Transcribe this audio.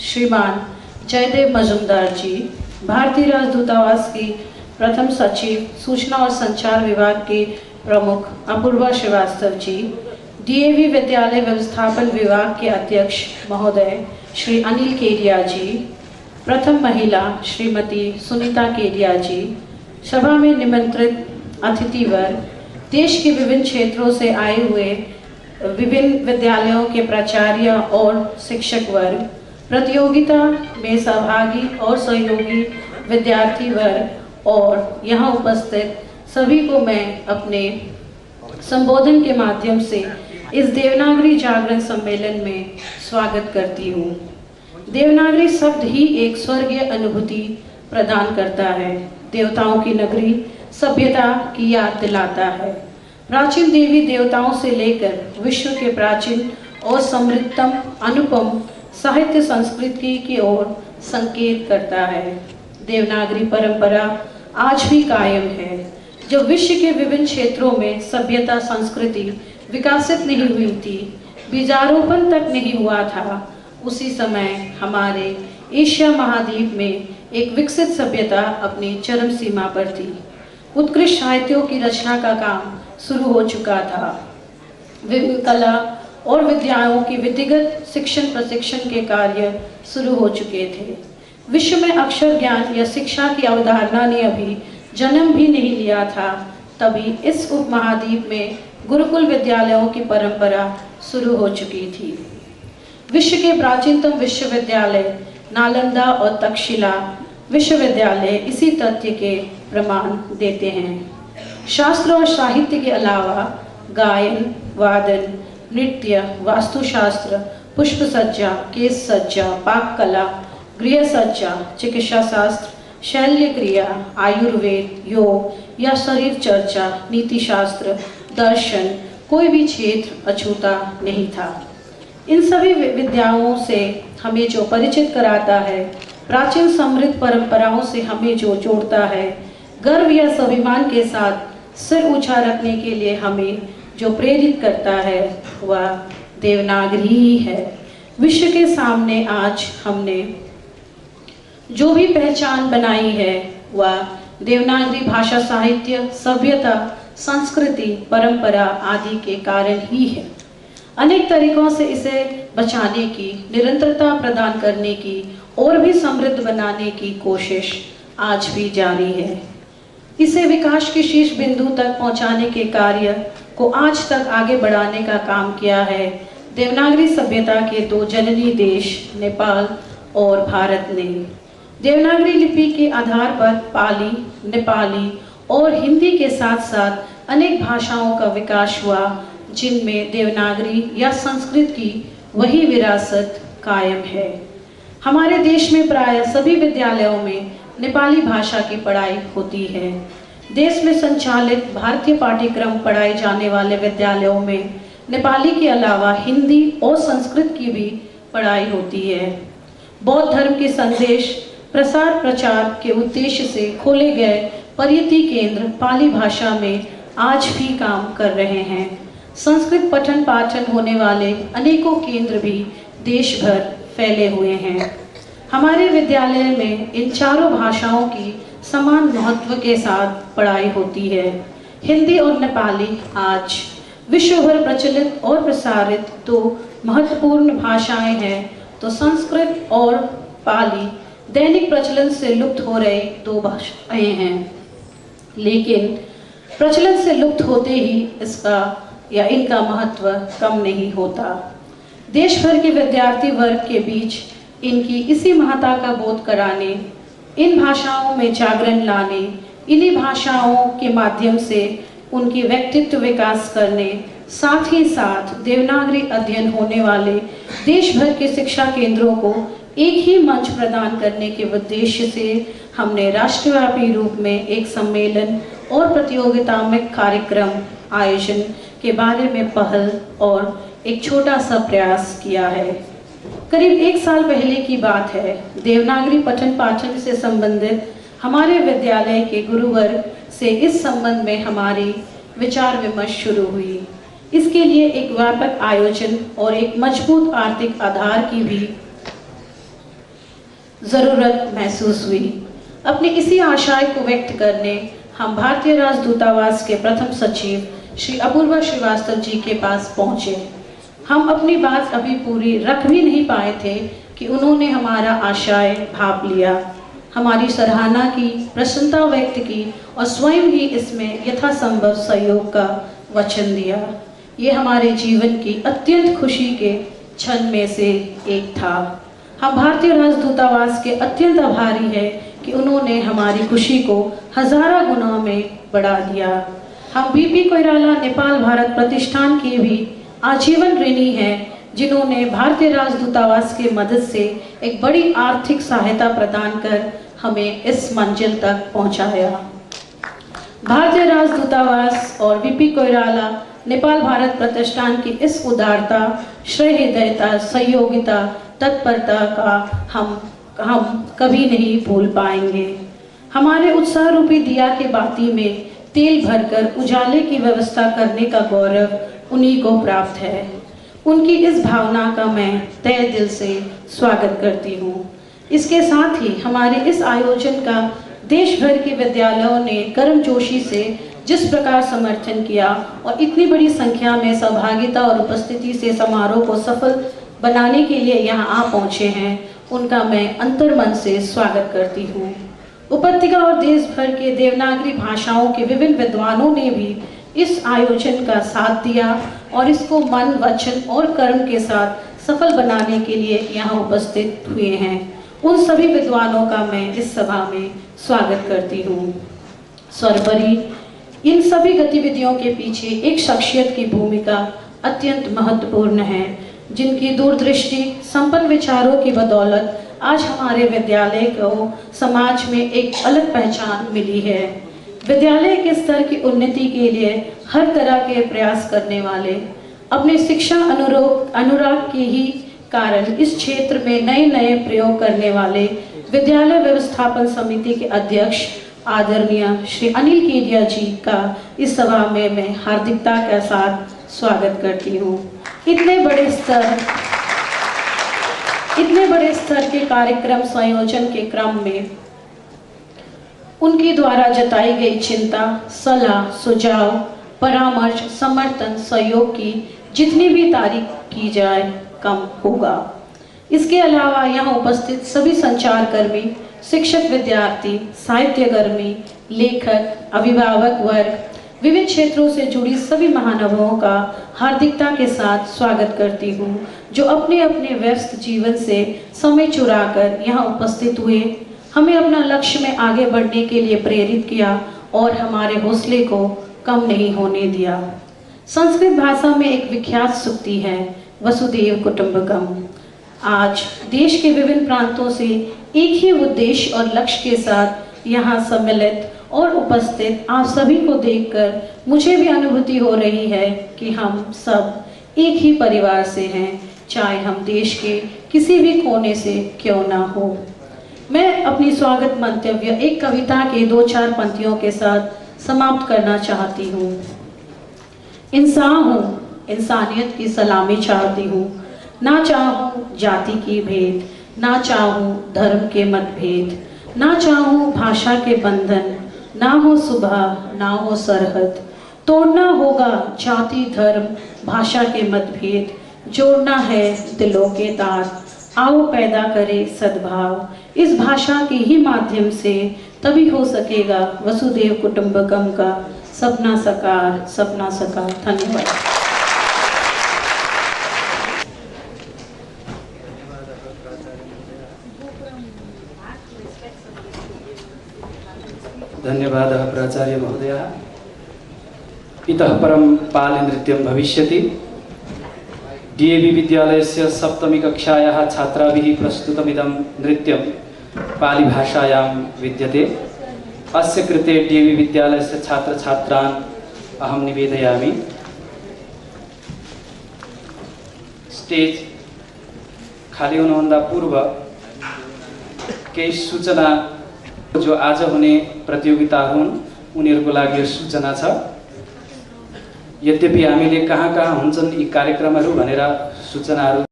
श्रीमान जयदेव मजुमदार जी, भारतीय राजदूतावास की प्रथम सचिव, सूचना और संचार विभाग के प्रमुख अपूर्वा श्रीवास्तव जी, डीएवी विद्यालय व्यवस्थापन विभाग के अध्यक्ष महोदय श्री अनिल केडिया जी, प्रथम महिला श्रीमती सुनीता केडिया जी, सभा में निमंत्रित अतिथिवर्ग, देश के विभिन्न क्षेत्रों से आए हुए विभिन्न विद्यालयों के प्राचार्य और शिक्षक वर्ग, प्रतियोगिता में सहभागी और सहयोगी विद्यार्थी वर्ग और यहाँ उपस्थित सभी को मैं अपने संबोधन के माध्यम से इस देवनागरी जागरण सम्मेलन में स्वागत करती हूँ। देवनागरी शब्द ही एक स्वर्गीय अनुभूति प्रदान करता है, देवताओं की नगरी, सभ्यता की याद दिलाता है। प्राचीन देवी देवताओं से लेकर विश्व के प्राचीन और समृद्धतम अनुपम साहित्य संस्कृति की ओर संकेत करता है। देवनागरी परंपरा आज भी कायम है। जब विश्व के विभिन्न क्षेत्रों में सभ्यता संस्कृति विकसित नहीं हुई थी, बीजारोपण तक नहीं हुआ था, उसी समय हमारे एशिया महाद्वीप में एक विकसित सभ्यता अपनी चरम सीमा पर थी। उत्कृष्ट साहित्यों की रचना का काम शुरू हो चुका था। विभिन्न कला और विद्याओं की विधिगत शिक्षण प्रशिक्षण के कार्य शुरू हो चुके थे। विश्व में अक्षर ज्ञान या शिक्षा की अवधारणा ने अभी जन्म भी नहीं लिया था, तभी इस उपमहाद्वीप में गुरुकुल विद्यालयों की परंपरा शुरू हो चुकी थी। विश्व के प्राचीनतम विश्वविद्यालय नालंदा और तक्षशिला विश्वविद्यालय इसी तथ्य के प्रमाण देते हैं। शास्त्र और साहित्य के अलावा गायन, वादन, नृत्य, वास्तुशास्त्र, पुष्प सज्जा, केश सज्जा, पाक कला, गृह सज्जा, चिकित्सा शास्त्र, शल्य क्रिया, आयुर्वेद, योग या शरीर चर्चा, नीति शास्त्र, दर्शन, कोई भी क्षेत्र अछूता नहीं था। इन सभी विद्याओं से हमें जो परिचित कराता है, प्राचीन समृद्ध परंपराओं से हमें जो जोड़ता है, गर्व या स्वाभिमान के साथ सिर ऊंचा रखने के लिए हमें जो प्रेरित करता है, वह देवनागरी ही है। विश्व के सामने आज हमने जो भी पहचान बनाई है, वह देवनागरी भाषा, साहित्य, सभ्यता, संस्कृति, परंपरा आदि के कारण ही है। अनेक तरीकों से इसे बचाने की, निरंतरता प्रदान करने की और भी समृद्ध बनाने की कोशिश आज भी जारी है। इसे विकास के शीर्ष बिंदु तक पहुंचाने के कार्य को आज तक आगे बढ़ाने का काम किया है देवनागरी सभ्यता के दो जननी देश नेपाल और भारत ने। देवनागरी लिपि के आधार पर पाली, नेपाली और हिंदी के साथ साथ अनेक भाषाओं का विकास हुआ, जिनमें देवनागरी या संस्कृत की वही विरासत कायम है। हमारे देश में प्राय सभी विद्यालयों में नेपाली भाषा की पढ़ाई होती है। देश में संचालित भारतीय पाठ्यक्रम पढ़ाए जाने वाले विद्यालयों में नेपाली के अलावा हिंदी और संस्कृत की भी पढ़ाई होती है। बौद्ध धर्म के संदेश प्रसार प्रचार के उद्देश्य से खोले गए परियति केंद्र पाली भाषा में आज भी काम कर रहे हैं। संस्कृत पठन पाठन होने वाले अनेकों केंद्र भी देश भर फैले हुए हैं। हमारे विद्यालय में इन चारों भाषाओं की समान महत्व के साथ पढ़ाई होती है। हिंदी और नेपाली आज विश्व भर प्रचलित और प्रसारित दो महत्वपूर्ण भाषाएं हैं, तो संस्कृत और पाली दैनिक प्रचलन से लुप्त हो रहे दो भाषाएं हैं। लेकिन प्रचलन से लुप्त होते ही इसका या इनका महत्व कम नहीं होता। देश भर के विद्यार्थी वर्ग के बीच इनकी इसी महत्ता का बोध कराने, इन भाषाओं में जागरण लाने, इन्हीं भाषाओं के माध्यम से उनकी व्यक्तित्व विकास करने, साथ ही साथ देवनागरी अध्ययन होने वाले देश भर के शिक्षा केंद्रों को एक ही मंच प्रदान करने के उद्देश्य से हमने राष्ट्रव्यापी रूप में एक सम्मेलन और प्रतियोगितात्मक कार्यक्रम आयोजन के बारे में पहल और एक छोटा सा प्रयास किया है। करीब 1 साल पहले की बात है। देवनागरी पठन पाठन से संबंधित हमारे विद्यालय के गुरुवर्ग से इस संबंध में हमारी विचार विमर्श शुरू हुई। इसके लिए एक व्यापक आयोजन और एक मजबूत आर्थिक आधार की भी ज़रूरत महसूस हुई। अपनी इसी आशय को व्यक्त करने हम भारतीय राजदूतावास के प्रथम सचिव श्री अपूर्वा श्रीवास्तव जी के पास पहुंचे। हम अपनी बात अभी पूरी रख भी नहीं पाए थे कि उन्होंने हमारा आशय भाप लिया, हमारी सराहना की, प्रसन्नता व्यक्त की और स्वयं ही इसमें यथासंभव सहयोग का वचन दिया। ये हमारे जीवन की अत्यंत खुशी के क्षण में से एक था। हम भारतीय राजदूतावास के अत्यंत आभारी हैं कि उन्होंने हमारी खुशी को हजारों गुना में बढ़ा दिया। हम बीपी कोइराला नेपाल भारत प्रतिष्ठान के भी आजीवन ऋणी हैं, जिन्होंने भारतीय राजदूतावास की मदद से एक बड़ी आर्थिक सहायता प्रदान कर हमें इस मंजिल तक पहुंचाया। भारतीय राजदूतावास और बीपी कोइराला नेपाल भारत प्रतिष्ठान की इस उदारता, सहृदयता, सहयोगिता, तत्परता का हम कभी नहीं भूल पाएंगे। हमारे उत्साह रूपी दिया के बाती में तेल भरकर उजाले की व्यवस्था करने का गौरव उन्हीं को प्राप्त है। उनकी इस भावना का मैं तहे दिल से स्वागत करती हूँ। इसके साथ ही हमारे इस आयोजन का देश भर के विद्यालयों ने गर्मजोशी से जिस प्रकार समर्थन किया और इतनी बड़ी संख्या में सहभागिता और उपस्थिति से समारोह को सफल बनाने के लिए यहाँ आ पहुँचे हैं, उनका मैं अंतर्मन से स्वागत करती हूँ। उपत्यका और देश भर के देवनागरी भाषाओं के विभिन्न विद्वानों ने भी इस आयोजन का साथ दिया और इसको मन, वचन और कर्म के साथ सफल बनाने के लिए यहाँ उपस्थित हुए हैं। उन सभी विद्वानों का मैं इस सभा में स्वागत करती हूँ। सर्वोपरि इन सभी गतिविधियों के पीछे एक शख्सियत की भूमिका अत्यंत महत्वपूर्ण है, जिनकी दूरदृष्टि, संपन्न विचारों की बदौलत आज हमारे विद्यालय को समाज में एक अलग पहचान मिली है। विद्यालय के स्तर की उन्नति के लिए हर तरह के प्रयास करने वाले, अपने शिक्षा अनुराग के ही कारण इस क्षेत्र में नए नए प्रयोग करने वाले विद्यालय व्यवस्थापन समिति के अध्यक्ष आदरणीय श्री अनिल केडिया जी का इस सभा में मैं हार्दिकता के साथ स्वागत करती हूँ। इतने बड़े स्तर के कार्यक्रम संयोजन के क्रम में उनके द्वारा जताई गई चिंता, सलाह, सुझाव, परामर्श, समर्थन, सहयोग की जितनी भी तारीफ की जाए कम होगा। इसके अलावा यहाँ उपस्थित सभी संचारकर्मी, शिक्षक, विद्यार्थी, साहित्यकर्मी, लेखक, अभिभावक वर्ग, विभिन्न क्षेत्रों से जुड़ी सभी महानुभावों का हार्दिकता के साथ स्वागत करती हूँ, जो अपने अपने व्यस्त जीवन से समय चुराकर यहाँ उपस्थित हुए, हमें अपना लक्ष्य में आगे बढ़ने के लिए प्रेरित किया और हमारे हौसले को कम नहीं होने दिया। संस्कृत भाषा में एक विख्यात सूक्ति है, वसुदेव कुटुंबकम। आज देश के विभिन्न प्रांतों से एक ही उद्देश्य और लक्ष्य के साथ यहाँ सम्मिलित और उपस्थित आप सभी को देखकर मुझे भी अनुभूति हो रही है कि हम सब एक ही परिवार से हैं, चाहे हम देश के किसी भी कोने से क्यों ना हो। मैं अपनी स्वागत मंतव्य एक कविता के 2-4 पंक्तियों के साथ समाप्त करना चाहती हूँ। इंसान हूँ, इंसानियत की सलामी चाहती हूँ, ना चाहूँ जाति की भेद, ना चाहूँ धर्म के मतभेद, ना चाहूँ भाषा के बंधन, ना हो सुबह ना हो सरहद। तोड़ना होगा जाति धर्म भाषा के मतभेद, जोड़ना है दिलों के तार, आओ पैदा करे सद्भाव। इस भाषा के ही माध्यम से तभी हो सकेगा वसुदेव कुटुंबकम का सपना साकार, सपना साकार। धन्यवाद। धन्यवाद प्राचार्य महोदय। इतः परं पाली नृत्यं भविष्यति। डीएवी विद्यालयस्य सप्तमी कक्षायाः छात्राभिः प्रस्तुतमिदं नृत्यं पाली भाषायां विद्यते। अस्य कृते डीएवी विद्यालयस्य छात्रछात्रान् अहं निवेदयामि। स्टेज खाली हुनुभन्दा पूर्व केही सूचना जो आज हुने प्रतियोगिता हुन् उनीहरूको लागि यो सूचना छ। यद्यपि हामीले कहाँ कहाँ हुन्छन् यी कार्यक्रमहरू भनेर सूचनाहरू